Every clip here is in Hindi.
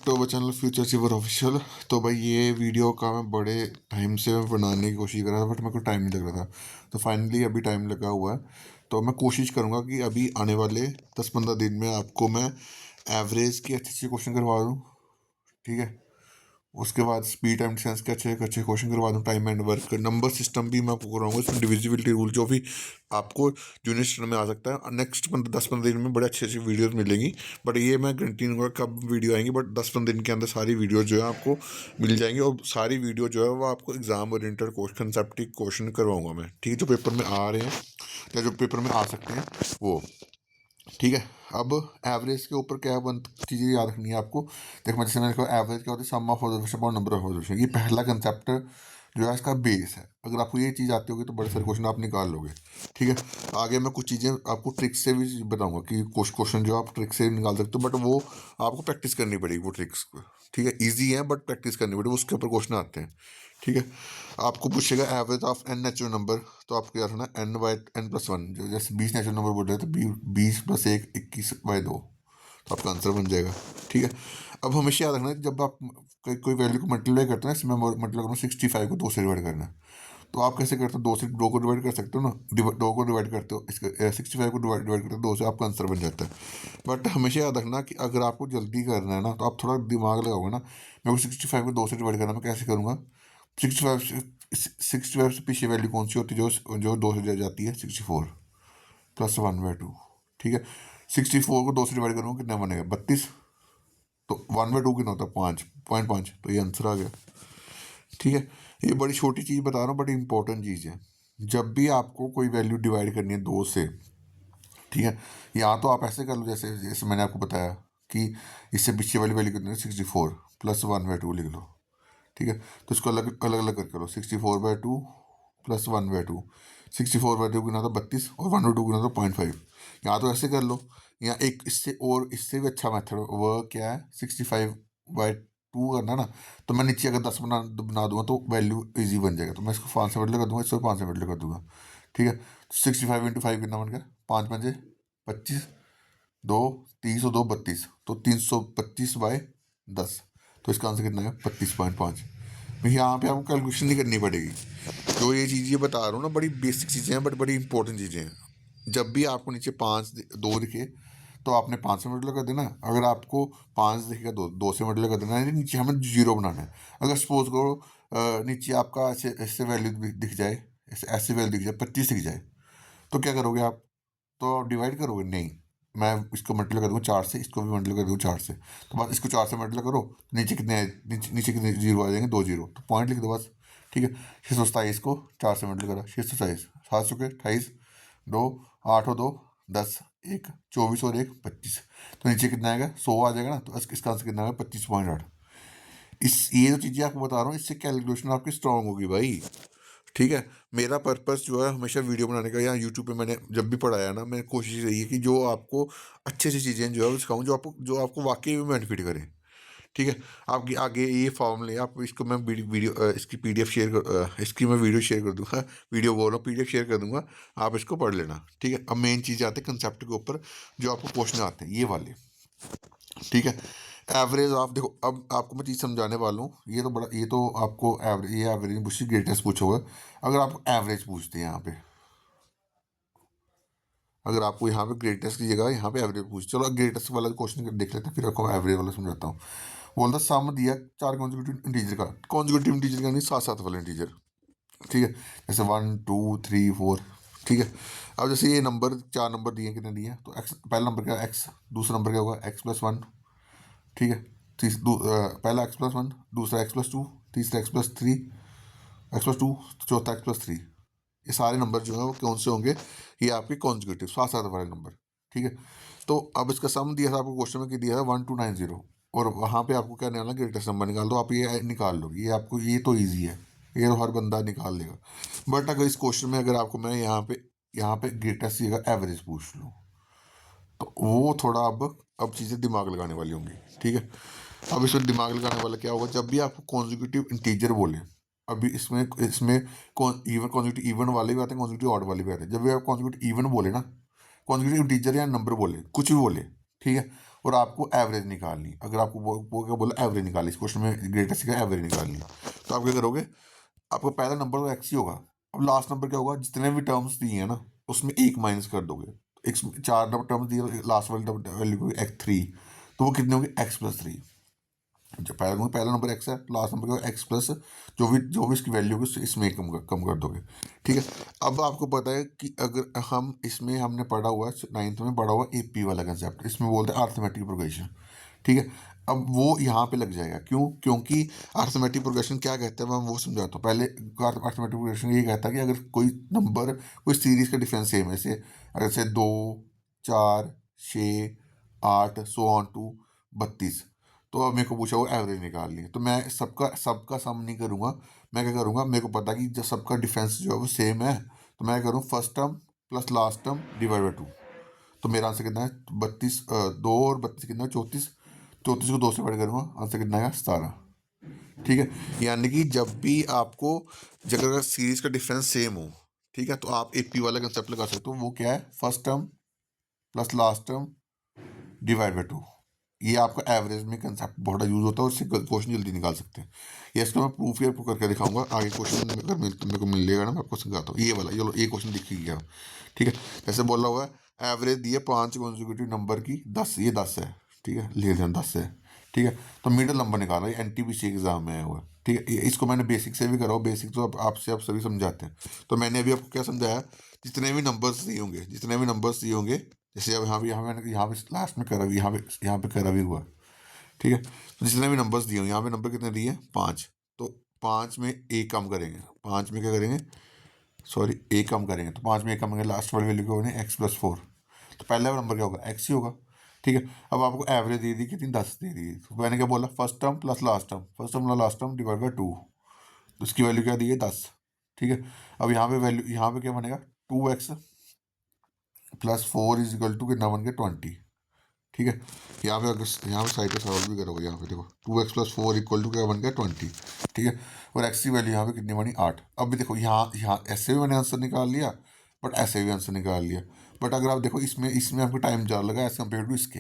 तो वो चैनल फ्यूचर सिवर ऑफिशियल। तो भाई ये वीडियो का मैं बड़े टाइम से मैं बनाने की कोशिश कर रहा था, बट मेरे को टाइम नहीं लग रहा था। तो फाइनली अभी टाइम लगा हुआ है। तो मैं कोशिश करूँगा कि अभी आने वाले 10-15 दिन में आपको मैं एवरेज की अच्छी अच्छी क्वेश्चन करवा दूँ। ठीक है। उसके बाद स्पीड एंड सेंस के अच्छे अच्छे क्वेश्चन करवा दूँ। Time and work number system भी मैं आपको कराऊंगा। इसमें डिविजिबिलिटी रूल जो भी आपको जूनियर स्टैंडर्ड में आ सकता है। नेक्स्ट 10-15 दिन में बड़े अच्छी अच्छी वीडियोस मिलेंगी। बट ये मैं गारंटी नहीं दूंगा कब वीडियो आएंगी, बट 10-15 दिन के अंदर सारी वीडियो जो है आपको मिल जाएंगी। और सारी वीडियो जो है वो आपको एग्जाम ओरिएंटेड कंसेप्टिव क्वेश्चन करवाऊंगा मैं। ठीक है, जो पेपर में आ रहे हैं या जो पेपर में आ सकते हैं वो। ठीक है। अब एवरेज के ऊपर क्या बन चीज़ें याद रखनी है आपको। देखो मैं जैसे मैंने कहा एवरेज क्या होता है, sum of observation upon number of observation. ये पहला कंसेप्ट जो है इसका बेस है। अगर आपको ये चीज़ आती होगी तो बड़े सारे क्वेश्चन आप निकाल लोगे। ठीक है। आगे मैं कुछ चीज़ें आपको ट्रिक्स से भी बताऊंगा कि कुछ क्वेश्चन जो आप ट्रिक से निकाल सकते हो, बट वो आपको प्रैक्टिस करनी पड़ेगी वो ट्रिक्स। ठीक है, ईजी है बट प्रैक्टिस करनी पड़ेगी, उसके ऊपर क्वेश्चन आते हैं। ठीक है। आपको पूछेगा average of n natural number, तो आपको क्या रखना n by n plus one. जो जैसे 20 नेचुरल नंबर बोल रहे हैं तो 20+1 21/2, तो आपका आंसर बन जाएगा। ठीक है। अब हमेशा याद रखना कि जब आप कोई वैल्यू को मल्टीप्लाई करते हैं, इसमें मल्टीप्लाई करना 65 को 2 से डिवाइड करना है। तो आप कैसे करते हो, 2 को डिवाइड कर सकते हो ना। 2 को डिवाइड करते हो, इसके 65 को डिवाइड करते हो 2 से, आपका आंसर बन जाता है। बट हमेशा याद रखना कि अगर आपको जल्दी करना है ना तो आप थोड़ा दिमाग लगाओगे ना। मेरे को 65 को 2 से डिवाइड करना, मैं कैसे करूँगा। 65 से पीछे वैल्यू कौन सी होती है जो जो 2 से जाती है, 64 प्लस 1/2। ठीक है। 64 को 2 से डिवाइड करूँगा, कितना बनेगा 32। तो 1/2 कितना होता है 5.5, तो ये आंसर आ गया। ठीक है। ये बड़ी छोटी चीज़ बता रहा हूँ बट इंपॉर्टेंट चीज़ है। जब भी आपको कोई वैल्यू डिवाइड करनी है 2 से, ठीक है, या तो आप ऐसे कर लो जैसे जैसे मैंने आपको बताया कि इससे पीछे वाली वैल्यू कितनी है 64 प्लस 1/2 लिख लो। ठीक है। तो इसको अलग अलग अलग करके लो। 64/2 प्लस 1/2। 64/2 कितना था 32, और 1/2 कितना था 0.5। या तो ऐसे कर लो, या एक इससे भी अच्छा मेथड वह क्या है 65/2 करना ना। तो मैं नीचे अगर 10 बना दूंगा तो वैल्यू इजी बन जाएगा। तो मैं इसको 5 से मल्टीप्लाई कर दूंगा, इसको 5 से मल्टीप्लाई कर दूंगा। ठीक है। 65 × 5 कितना बन गया 5×5 = 25। 2 302 32, तो 325/10। तो इसका आंसर कितना है 32.5। यहाँ पे आपको कैलकुलेशन नहीं करनी पड़ेगी। जो ये चीज़ें बता रहा हूँ ना, बड़ी बेसिक चीज़ें हैं बट बड़ी इंपॉर्टेंट चीज़ें हैं। जब भी आपको नीचे 2 दिखे तो आपने 5 से मल्टीप्लाई कर देना। अगर आपको 5 दिखेगा 2 से मल्टीप्लाई कर देना, यानी नीचे हमें 0 बनाना है। अगर सपोज करो नीचे आपका ऐसे ऐसे वैल्यू दिख जाए, ऐसे वैल्यू दिख जाए 25 दिख जाए, तो क्या करोगे आप। तो डिवाइड करोगे नहीं, मैं इसको मल्टीप्लाई कर दूँगा 4 से, इसको भी मल्टीप्लाई कर दूँगा 4 से। तो बस इसको 4 से मल्टीप्लाई करो, नीचे कितने नीचे कितने जीरो आ जाएंगे, 2 जीरो, तो पॉइंट लिख दो बस। ठीक है। 627 को 4 से मल्टीप्लाई करा, 627, 7 चुके 28, 2 8 और 2 10, 1 24 और 1 25। तो नीचे कितना आएगा 100 आ जाएगा ना। तो इसका आंसर कितना आएगा 25.8। ये जो चीज़ें आपको बता रहा हूँ, इससे कैलकुलेशन आपकी स्ट्रांग होगी भाई। ठीक है। मेरा पर्पस जो है हमेशा वीडियो बनाने का, या यूट्यूब पे मैंने जब भी पढ़ाया ना, मैंने कोशिश रही है कि जो आपको अच्छी अच्छी चीज़ें जो है वो सिखाऊं, जो आपको वाकई में बेनिफिट करें। ठीक है। आपकी आगे ये फॉर्मूले, आप इसको मैं इसकी पीडीएफ शेयर इसकी मैं वीडियो शेयर कर दूंगा। वीडियो बोल रहा हूँ, पीडीएफ शेयर कर दूंगा, आप इसको पढ़ लेना। ठीक है। अब मेन चीज़ आते हैं कंसेप्ट के ऊपर, जो आपको क्वेश्चन आते हैं ये वाले। ठीक है। एवरेज आप देखो, अब आपको मैं चीज़ समझाने वाला हूँ। ये तो आपको एवरेज पूछी, ग्रेटेस्ट पूछोगे। अगर आपको एवरेज पूछते हैं यहाँ पे, अगर आपको यहाँ पे ग्रेटेस्ट की जगह यहाँ पे एवरेज पूछ, चलो ग्रेटेस्ट वाला क्वेश्चन देख लेते हैं, फिर आपको एवरेज वाला समझाता हूँ। बोलता सम दिया 4 कॉन्जिक्यूटिव इंटीजर का, कॉन्जिक्यूटिव इंटीजर का नहीं, साथ साथ वाला इंटीजर। ठीक है। जैसे 1 2 3 4। ठीक है। अब जैसे ये नंबर 4 नंबर दिए, कितने दिए, तो एक्स पहला नंबर क्या एक्स, दूसरा नंबर क्या होगा x+1। ठीक है। पहला x+1, दूसरा x+2, तीसरा x+3, x+2, चौथा x+3। ये सारे नंबर जो है वो कौन से होंगे, ये आपके कॉन्जिक्यूटिव साथ साथ वाले नंबर। ठीक है। तो अब इसका सम दिया था आपको क्वेश्चन में, कि दिया था 1290, और वहाँ पे आपको क्या निकालना, ग्रेटेस्ट नंबर निकाल दो। आप ये निकाल लो, ये आपको ये तो ईजी है, ये तो हर बंदा निकाल लेगा। बट अगर इस क्वेश्चन में अगर आपको मैं यहाँ पे ग्रेटेस्ट की जगह एवरेज पूछ लूँ, तो वो थोड़ा अब चीज़ें दिमाग लगाने वाली होंगी। ठीक है। अब इसमें दिमाग लगाने वाला क्या होगा, जब भी आपको कॉन्जिक्यूटिव इंटीजर बोले, अभी इसमें इसमें कॉन्जिक्यूटिव इवन वाले भी आते हैं, कॉन्जिक्यूटिव ऑड वाले भी आते हैं। जब भी आप कॉन्जिक्यूटिव इवन बोले ना, कॉन्जिक्यूटिव इंटीजर या नंबर बोले, कुछ भी बोले, ठीक है, और आपको एवरेज निकालनी। अगर आपको वो क्या बोला, एवरेज निकाली, इस क्वेश्चन में ग्रेटेस्ट का एवरेज निकालनी, तो आप क्या करोगे, आपको पहला नंबर तो एक्स ही होगा। अब लास्ट नंबर क्या होगा, जितने भी टर्म्स दिए हैं ना उसमें एक माइनस कर दोगे। एक 4 टर्म्स दिए, लास्ट वाली वैल्यू को एक्स 3, तो वो कितने होंगे, एक्स प्लस 3। जब पहला नंबर एक्स है, लास्ट नंबर का एक्स प्लस जो भी इसकी वैल्यू होगी इसमें कम कर दोगे। ठीक है। अब आपको पता है कि अगर हम इसमें हमने पढ़ा हुआ है, 9th में पढ़ा हुआ एपी वाला कंसेप्ट, इसमें बोलते हैं अर्थमेटिक प्रोग्रेशन। ठीक है। अब वो यहाँ पे लग जाएगा, क्यों, क्योंकि अर्थमेटिक प्रोग्रेशन क्या कहते हैं, मैं वो समझाता हूँ पहले। अर्थमेटिक प्रोग्रेशन ये कहता है कि अगर कोई नंबर, कोई सीरीज का डिफरेंस सेम है, जैसे 2, 4, 6, 8 सो ऑन टू 32, तो अब मेरे को पूछा वो एवरेज निकालनी है, तो मैं सबका सम नहीं करूँगा। मैं क्या करूँगा, मेरे को पता कि जब सबका डिफरेंस जो है वो सेम है, तो मैं करूँ first term plus last term divide by 2। तो मेरा आंसर कितना है, 32, 2 और 32 कितना है, 34। 34 को 2 से डिवाइड करूँगा, आंसर कितना है, 17। ठीक है। यानी कि जब भी आपको, जब अगर सीरीज का डिफरेंस सेम हो, ठीक है, तो आप एपी वाला कंसेप्ट लगा सकते हो। वो क्या है, first term plus last term divide by 2। ये आपका एवरेज में कंसेप्ट बहुत यूज होता है, और इससे क्वेश्चन जल्दी निकाल सकते हैं। ये इसका मैं प्रूफ या करके दिखाऊंगा आगे। क्वेश्चन अगर मेरे को मिलेगा ना, मैं आपको समझाता हूँ। ये वाला ये क्वेश्चन दिख गया। ठीक है। जैसे बोला हुआ है, एवरेज दिए 5 कॉन्जिक्यूटिव नंबर की 10, ये 10 है। ठीक है, ले लें 10 है। ठीक है। तो मिडिल नंबर निकाला, ये एनटीपीसी एग्जाम में आया हुआ है। ठीक है। इसको मैंने बेसिक से भी करा, बेसिक तो आपसे आप सभी समझाते हैं। तो मैंने अभी आपको क्या समझाया, जितने भी नंबर्स दिए होंगे, जैसे अब यहाँ पे लास्ट में करा भी, यहाँ पे करा भी हुआ। ठीक है। तो जितने भी नंबर्स दिए होंगे, यहाँ पे नंबर कितने दिए, 5। तो 5 में एक कम करेंगे, 5 में क्या करेंगे, सॉरी एक कम करेंगे, तो 5 में एक कम करेंगे, लास्ट वाली वैल्यू क्या होगी, एक्स प्लस 4। तो पहला नंबर क्या होगा, एक्स ही होगा। ठीक है। अब आपको एवरेज दे दी कितनी, 10 दे दी। तो मैंने क्या बोला, first term plus last term divide by 2। तो इसकी वैल्यू क्या दी है, 10। ठीक है। अब यहाँ पे क्या बनेगा, 2x plus 4 is equal to कितना बन गया, 20। ठीक है। यहाँ पे साइड पे सॉल्व भी करोगे, यहाँ पे देखो 2x+4 इक्वल टू क्या बन गया, 20। ठीक है। और एक्स की वैल्यू यहाँ पे कितनी बनी, 8। अब भी देखो, यहाँ ऐसे भी मैंने आंसर निकाल लिया, बट ऐसे भी आंसर निकाल लिया। बट अगर आप देखो, इसमें आपको टाइम ज़्यादा लगा एज कम्पेयर टू इसके।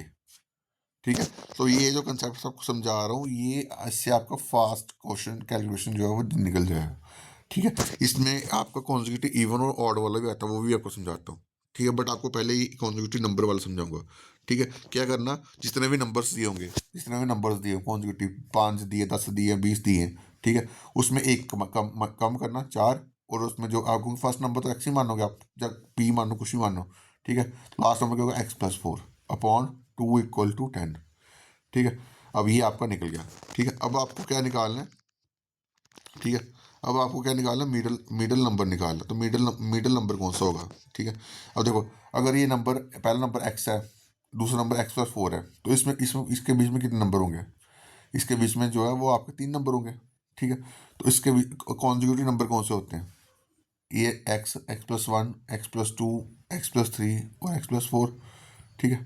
ठीक है। तो ये जो कंसेप्ट आपको समझा रहा हूँ, ये इससे आपका फास्ट क्वेश्चन कैलकुलेशन जो है वो निकल जाएगा। ठीक है। इसमें आपका कॉन्जिक्यूटिव इवन और ऑड वाला भी आता है, वो भी आपको समझाता हूँ। ठीक है। बट आपको पहले ही कॉन्जिक्यूटिव नंबर वाला समझाऊंगा। ठीक है। क्या करना, जितने भी नंबर्स दिए कॉन्जिक्यूटिव, 5 दिए, 10 दिए, 20 दिए, ठीक है, उसमें एक कम करना, 4। और उसमें जो आपको फर्स्ट नंबर तो एक्स ही मानोगे आप, जब पी मानो कुछ भी मानो। ठीक है। लास्ट नंबर क्या होगा, x+4 अपॉन 2 इक्वल टू 10। ठीक है। अब ये आपका निकल गया। ठीक है। अब आपको क्या निकालना है, ठीक है, अब आपको क्या निकालना है, मिडल नंबर निकालना। तो मिडल नंबर कौन सा होगा। ठीक है। अब देखो, अगर ये नंबर, पहला नंबर x है, दूसरा नंबर x+4 है, तो इसमें इसमें इसके बीच में कितने नंबर होंगे, इसके बीच में जो है वो आपके 3 नंबर होंगे। ठीक है। तो इसके कॉन्जिक्यूटिव नंबर कौन से होते हैं, ये x+1, x+2, x+3 और x+4। ठीक है।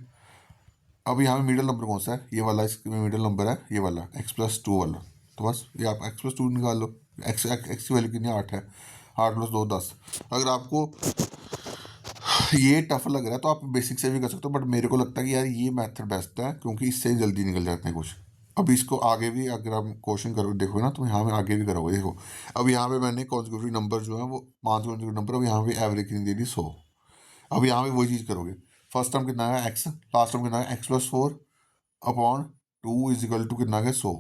अब यहाँ पे मिडिल नंबर कौन सा है, ये वाला, इसमें मिडिल नंबर है ये वाला x+2 वाला। तो बस ये आप x+2 निकाल लो। एक्स की वैल्यू कितनी, 8 है। 8 + 2 10। अगर आपको ये टफ लग रहा है तो आप बेसिक से भी कर सकते हो, बट मेरे को लगता है कि यार ये मेथड बेस्ट है, क्योंकि इससे जल्दी निकल जाते हैं कुछ। अब इसको आगे भी अगर आप क्वेश्चन करो देखो ना, तो यहाँ में आगे भी करोगे। देखो, अब यहाँ पे मैंने कॉन्जिक्यूटिव नंबर जो है वो 5 कॉन्जिक्यूटिव नंबर, अब यहाँ पे एवरेज कितनी दे दी, 100। अब यहाँ पे वही चीज़ करोगे, फर्स्ट टर्म कितना है एक्स, लास्ट टर्म कितना है x+4 upon 2 is equal to कितना आ गया, 100।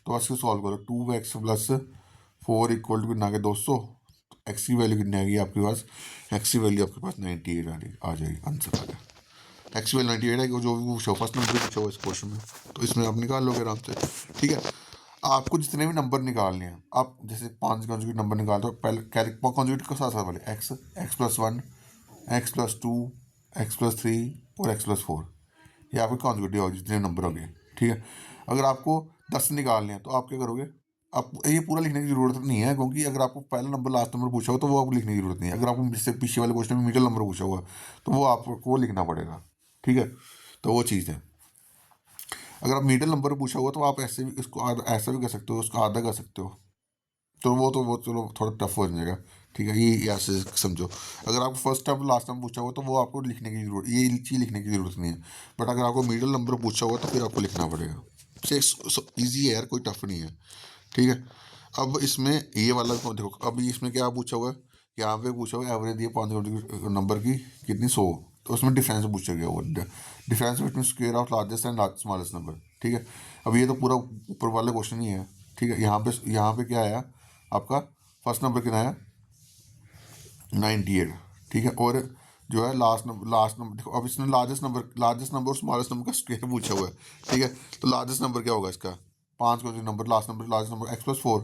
तो बस इसको सॉल्व करो, 2x+4 इक्वल टू कितना आ गया, 200। एक्स की वैल्यू कितनी आ गई आपके पास, एक्स की वैल्यू आपके पास 98 आ जाएगी, आंसर आ गया। एक्स की वैल्यू 98 आएगी, जो भी पूछो फर्स्ट नंबर पूछो इस क्वेश्चन में, तो इसमें आप निकाल लोगे आराम से। ठीक है। आपको जितने भी नंबर निकालने हैं, आप जैसे 5 कॉन्जुगेट नंबर निकाल दो, पहले कॉन्जुगेट के साथ साथ वाले x+1, x+2, x+3 और x+4, ये आपके कॉन्जुगेटिव होगी जितने नंबर होंगे। ठीक है। अगर आपको 10 निकालने हैं तो आप क्या करोगे, आप ये पूरा लिखने की जरूरत नहीं है, क्योंकि अगर आपको पहला नंबर लास्ट नंबर पूछा हो तो वो आपको लिखने की जरूरत नहीं है। अगर आपको जिससे पीछे वाले क्वेश्चन में मिडिल नंबर पूछा हुआ तो वो आपको वो लिखना पड़ेगा। ठीक है। तो वो चीज़ है, अगर आप मिडिल नंबर पूछा हुआ तो आप ऐसे भी इसको ऐसा भी कर सकते हो, उसको आधा कर सकते हो। तो वो चलो थोड़ा टफ हो जाएगा। ठीक है, ये ऐसे समझो। अगर आपको फर्स्ट टर्म लास्ट टर्म पूछा हुआ तो वो आपको लिखने की जरूरत, ये चीज़ लिखने की जरूरत नहीं है। बट अगर आपको मिडिल नंबर पूछा हुआ तो फिर आपको लिखना पड़ेगा। ईजी है यार, कोई टफ नहीं है। ठीक है, अब इसमें ये वाला देखो, अब इसमें क्या पूछा हुआ है, यहाँ पे पूछा हुआ है एवरेज दिए 5 नंबर की कितनी 100, तो उसमें डिफरेंस पूछा गया हुआ, difference between square of largest and smallest number. ठीक है, अब ये तो पूरा ऊपर वाला क्वेश्चन ही है। ठीक है, यहाँ पे क्या आया आपका, फर्स्ट नंबर कितना आया 98। ठीक है, और जो है लास्ट नंबर देखो, अब इसने लार्जेस्ट नंबर और स्मॉलेस्ट नंबर का स्क्वायर पूछा हुआ है। ठीक है, तो लार्जेस्ट नंबर क्या होगा इसका, 5 का जो नंबर लार्जेस्ट नंबर x+4,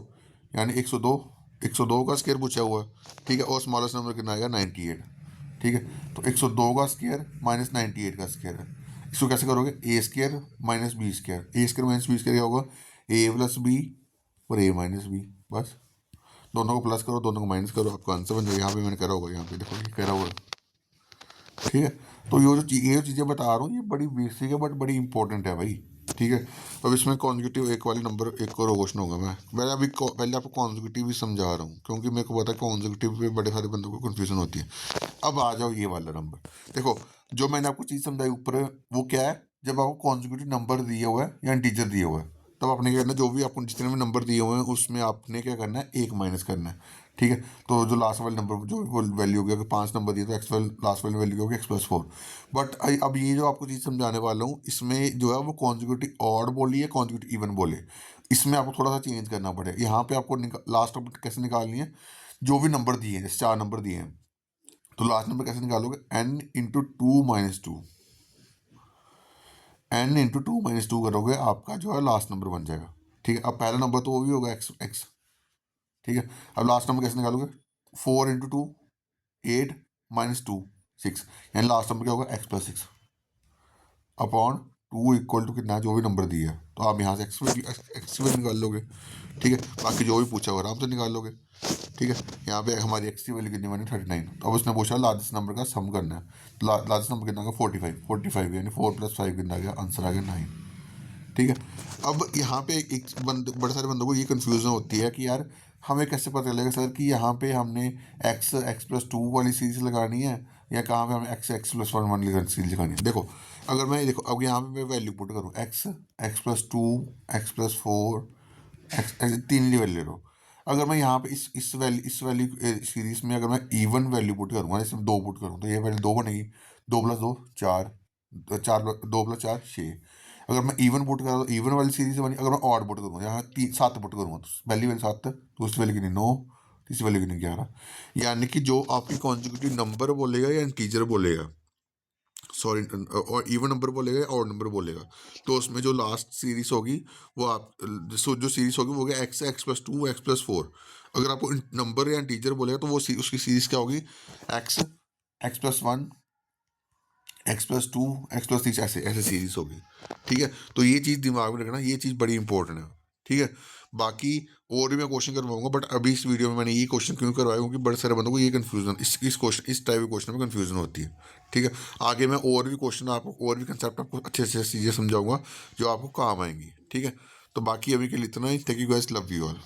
यानी 102, 102 का स्क्वायर पूछा हुआ है। ठीक है, और स्मॉलेस्ट नंबर कितना आएगा 98। ठीक है, तो 102 का स्क्वायर माइनस 98 का स्क्वायर है। इसको कैसे करोगे, ए स्क्वायर माइनस बी स्क्वायर, ए स्क्वायर माइनस बी स्क्वायर क्या होगा, ए प्लस बी और ए माइनस बी, बस दोनों को प्लस करो दोनों को माइनस करो, आपका आंसर बन जाएगा। यहाँ पे मैंने करा होगा, यहाँ पे देखो ये करा हुआ है। ठीक है, तो ये जो चीज़ें बता रहा हूँ ये बड़ी बेसिक है बट बड़ी इंपॉर्टेंट है भाई। ठीक है, अब इसमें कॉन्जिक्यूटिव एक वाले नंबर एक और क्वेश्चन होगा। मैं पहले आपको कॉन्जिक्यूटिव ही समझा रहा हूँ, क्योंकि मेरे को पता है कॉन्जिक्यूटिव पे बड़े सारे बंदों को कन्फ्यूजन होती है। अब आ जाओ ये वाला नंबर, देखो जो मैंने आपको चीज़ समझाई ऊपर, वो क्या है, जब आपको कॉन्जिक्यूटिव नंबर दिया हुआ है या इंटीजर दिया हुआ है, तब आपने क्या करना है, जो भी आपको जितने भी नंबर दिए हुए हैं उसमें आपने क्या करना है, एक माइनस करना है। ठीक है, तो जो लास्ट वाले नंबर जो वो वैल्यू होगी, अगर 5 नंबर दिए तो एक्स वाले लास्ट वाली वैल्यू होगी x+4। बट अब ये जो आपको चीज़ समझाने वाला हूँ, इसमें जो है वो कॉन्जिक्यूटिव ऑड बोली है, कॉन्जिक्यूटिव इवन बोले, इसमें आपको थोड़ा सा चेंज करना पड़ेगा। यहाँ पे आपको लास्ट नंबर कैसे निकालनी है, जो भी नंबर दिए हैं, जैसे 4 नंबर दिए हैं, तो लास्ट नंबर कैसे निकालोगे, n × 2 - 2, n × 2 - 2 करोगे, आपका जो है लास्ट नंबर बन जाएगा। ठीक है, अब पहला नंबर तो वो भी होगा x। ठीक है, अब लास्ट नंबर कैसे निकालोगे, 4 × 2 8 - 2 6, यानी लास्ट नंबर क्या होगा x+6 अपॉन 2 इक्वल टू कितना, जो भी नंबर दिया है, तो आप यहाँ से एक्स भी निकाल लोगे। ठीक है, बाकी जो भी पूछा हुआ आराम से निकाल लोगे। ठीक है, यहाँ पे हमारी एक्स की वैल्यू कितनी बनी 39। तो अब उसने पूछा लार्जेस्ट नंबर का सम करना है, तो लार्जेस्ट नंबर कितना होगा 45 यानी 4 + 5 कितना आ गया, आंसर आ गया 9। ठीक है, अब यहाँ पे बड़े सारे बंदों को ये कन्फ्यूजन होती है कि यार हमें कैसे पता चलेगा सर कि यहाँ पे हमने x+2 वाली सीरीज लगानी है या कहाँ पे हमें x+1 वाली सीरीज लगानी है। देखो अगर मैं देखो अब यहाँ पे मैं वैल्यू पुट करूँ x+2 x+4 तीन ही वैल्यू ले लो। अगर मैं यहाँ पे इस वैल्यू सीरीज में अगर मैं इवन वैल्यू पुट करूँगा, जैसे 2 पुट करूँ तो ये वैल्यू 2 बनेगी, 2 + 2 4, 2 + 4 6। अगर मैं इवन पुट करूँ तो इवन वाली सीरीज बनी। अगर मैं ऑड पुट करूँगा, यहाँ 7 पुट करूँगा तो पहली वैल्यू 7, तो उसकी वैल्यू कितनी 9, तीसरी वैल्यू कितनी 11। यानी कि जो आपकी कॉन्जिक्यूटिव नंबर बोलेगा या इंटीजर बोलेगा, सॉरी, और इवन नंबर बोलेगा या ऑड नंबर बोलेगा, तो उसमें जो लास्ट सीरीज होगी वो आप जो सीरीज होगी वो होगी x+2 x+4। अगर आपको नंबर या इंटीजर बोलेगा तो वो उसकी सीरीज क्या होगी, x+1 x+2 x+3 ऐसे ऐसे सीरीज होगी। ठीक है, तो ये चीज़ दिमाग में रखना, ये चीज़ बड़ी इंपॉर्टेंट है। ठीक है, बाकी और भी मैं क्वेश्चन करवाऊंगा, बट अभी इस वीडियो में मैंने ये क्वेश्चन क्यों करवाया, क्योंकि बड़े सारे बंदों को ये कन्फ्यूजन इस टाइप के क्वेश्चन में कन्फ्यूजन होती है। ठीक है, आगे मैं और भी क्वेश्चन आपको और भी कंसेप्ट आपको अच्छे से चीज़ें समझाऊंगा जो आपको काम आएंगी। ठीक है, तो बाकी अभी के लिए इतना ही। Thank you guys, love you all.